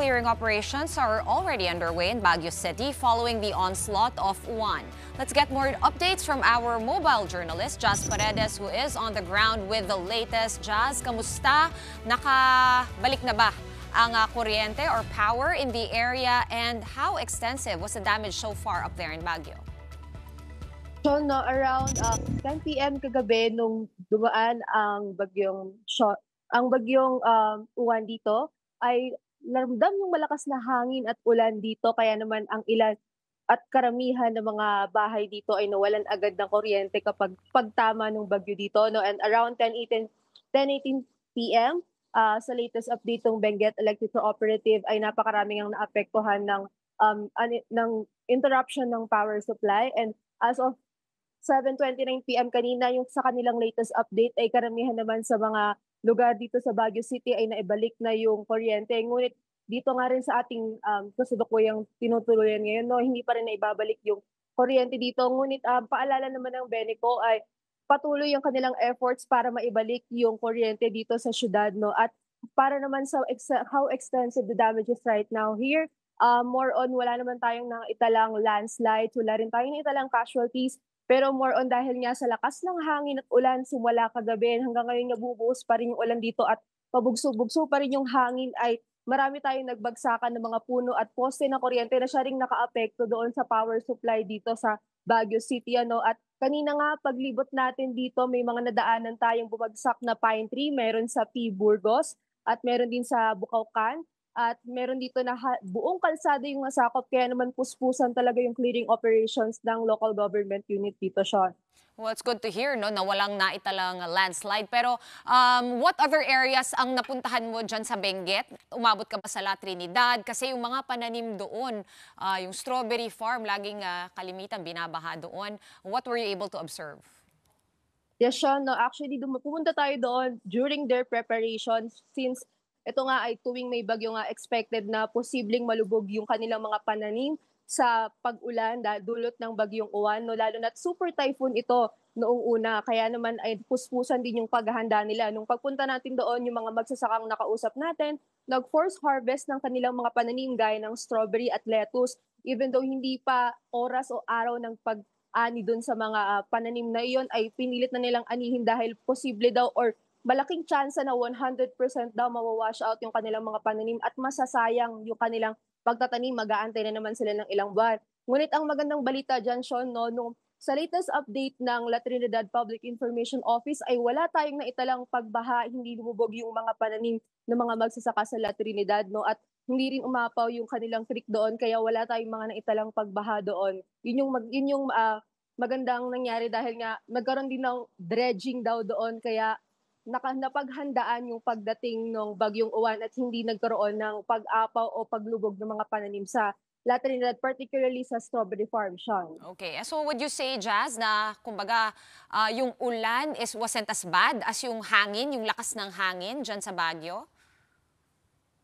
clearing operations are already underway in Baguio City following the onslaught of Uwan. Let's get more updates from our mobile journalist, Jazz Paredes, who is on the ground with the latest. Jazz, kamusta? Nakabalik na ba ang kuryente or power in the area, and how extensive was the damage so far up there in Baguio? So, no, around 10 p.m. kagabi nung dumaan ang bagyong Uwan dito, ay naramdam yung malakas na hangin at ulan dito, kaya naman ang ilan at karamihan ng mga bahay dito ay nawalan agad ng kuryente kapag pagtama ng bagyo dito, no. And around 10:18 p.m. Sa latest update ng Benguet Electric Cooperative ay napakaraming ang naapektuhan ng interruption ng power supply. And as of 7:29 p.m. kanina, yung sa kanilang latest update ay karamihan naman sa mga lugar dito sa Baguio City ay naibalik na yung kuryente. Ngunit dito nga rin sa ating kasalukuyang tinutuloyan ngayon, no, hindi pa rin naibabalik yung kuryente dito. Ngunit paalala naman ng Beneco ay patuloy yung kanilang efforts para maibalik yung kuryente dito sa syudad, no. At para naman sa how extensive the damages right now here, more on wala naman tayong italang landslides, wala rin tayong italang casualties. Pero more on dahil nga sa lakas ng hangin at ulan simula kagabi, hanggang ngayon nabubuhos pa rin yung ulan dito at pabugso-bugso pa rin yung hangin, ay marami tayong nagbagsakan ng mga puno at poste na kuryente na siya ring nakaapekto doon sa power supply dito sa Baguio City. Ano? At kanina nga paglibot natin dito, may mga nadaanan tayong bumagsak na pine tree, meron sa P. Burgos at meron din sa Bukaucan. At meron dito na buong kalsada yung nasakop, kaya naman puspusan talaga yung clearing operations ng local government unit dito, Sean. Well, it's good to hear, no, na walang naitalang landslide. Pero what other areas ang napuntahan mo dyan sa Benguet? Umabot ka ba sa La Trinidad? Kasi yung mga pananim doon, yung strawberry farm, laging kalimitan binabaha doon. What were you able to observe? Yes, Sean, no, actually pumunta tayo doon during their preparations, since ito nga ay tuwing may bagyo nga expected na posibleng malubog yung kanilang mga pananim sa pag-ulan dulot ng bagyong Uwan, no, lalo na't super typhoon ito noong una, kaya naman ay puspusan din yung paghahanda nila. Nung pagpunta natin doon, yung mga magsasakang nakausap natin, nag-force harvest ng kanilang mga pananim gaya ng strawberry at lettuce, even though hindi pa oras o araw ng pag-ani doon sa mga pananim na iyon, ay pinilit na nilang anihin dahil posible daw or malaking tsansa na 100% daw mawawash out yung kanilang mga pananim at masasayang yung kanilang pagtatanim. Mag-aantay na naman sila ng ilang buwan. Ngunit ang magandang balita dyan, Sean, no, nung sa latest update ng La Trinidad Public Information Office ay wala tayong naitalang pagbaha, hindi lumubog yung mga pananim ng mga magsasaka sa La Trinidad, no, at hindi rin umapaw yung kanilang creek doon, kaya wala tayong mga naitalang pagbaha doon. Yun yung magandang nangyari, dahil nga nagkaroon din ng dredging daw doon, kaya napaghandaan yung pagdating ng bagyong Uwan at hindi nagkaroon ng pag-apaw o paglubog ng mga pananim sa La Trinidad, particularly sa strawberry farm, Sean. Okay, so would you say, Jazz, na kumbaga yung ulan wasn't as bad as yung hangin, yung lakas ng hangin dyan sa Baguio?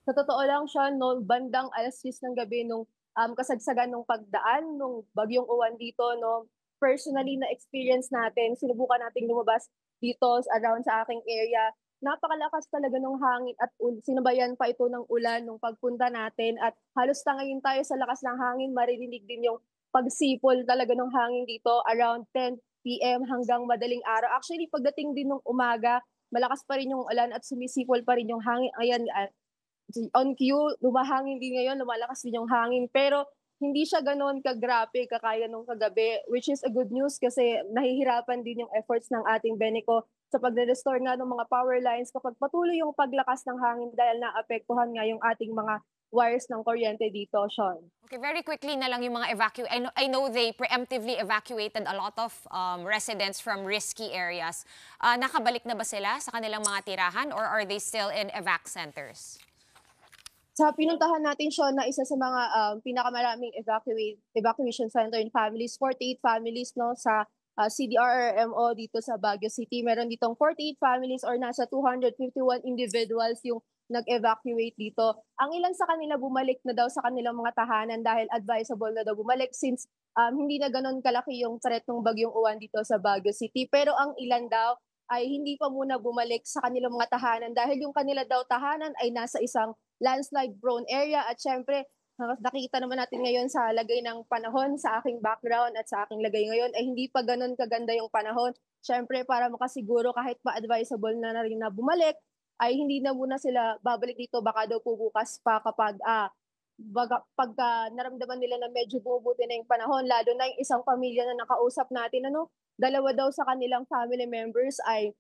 Sa totoo lang, Sean, no, bandang 10:00 ng gabi nung kasagsagan ng pagdaan nung bagyong Uwan dito, no, personally na experience natin, sinubukan nating lumabas dito around sa aking area. Napakalakas talaga ng hangin at sinabayan pa ito ng ulan nung pagpunta natin, at halos tangayin tayo sa lakas ng hangin. Maririnig din yung pagsipol talaga ng hangin dito around 10 p.m. hanggang madaling araw. Actually, pagdating din ng umaga, malakas pa rin yung ulan at sumisipol pa rin yung hangin. Ayan, on cue, lumahangin din ngayon, lumalakas din yung hangin. Pero hindi siya ganoon kagrabe kakaya nung kagabi, which is a good news kasi nahihirapan din yung efforts ng ating Beneco sa pagre-restore nga ng mga power lines kapag patuloy yung paglakas ng hangin, dahil naapektuhan nga yung ating mga wires ng kuryente dito, Sean. Okay, very quickly na lang yung mga evacuate. I know they preemptively evacuated a lot of residents from risky areas. Nakabalik na ba sila sa kanilang mga tirahan, or are they still in evac centers? Sa pinuntahan natin, Sean, na isa sa mga pinakamaraming evacuation center in families, 48 families, no, sa CDRRMO dito sa Baguio City. Meron ditong 48 families or nasa 251 individuals yung nag-evacuate dito. Ang ilan sa kanila bumalik na daw sa kanilang mga tahanan dahil advisable na daw bumalik, since hindi na ganon kalaki yung threat ng bagyong Uwan dito sa Baguio City. Pero ang ilan daw ay hindi pa muna bumalik sa kanilang mga tahanan dahil yung kanila daw tahanan ay nasa isang landslide prone area. At syempre, nakita naman natin ngayon sa lagay ng panahon sa aking background at sa aking lagay ngayon ay hindi pa ganun kaganda yung panahon. Syempre, para makasiguro kahit pa advisable na rin na bumalik, ay hindi na muna sila babalik dito. Baka daw po bukas pa kapag pagka naramdaman nila na medyo bumubuti na yung panahon, lalo na yung isang pamilya na nakausap natin, dalawa daw sa kanilang family members ay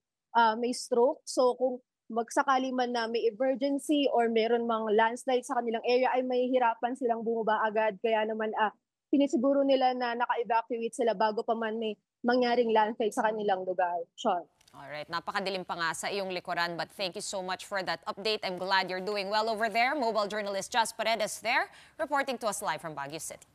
may stroke. So kung magsakali man na may emergency or meron mang landslide sa kanilang area, ay mahihirapan silang bumaba agad. Kaya naman sinisiguro nila na naka-evacuate sila bago pa man may mangyaring landslide sa kanilang lugar. Sean. Alright, napakadilim pa nga sa iyong likuran, but thank you so much for that update. I'm glad you're doing well over there. Mobile journalist Jazz Paredes there, reporting to us live from Baguio City.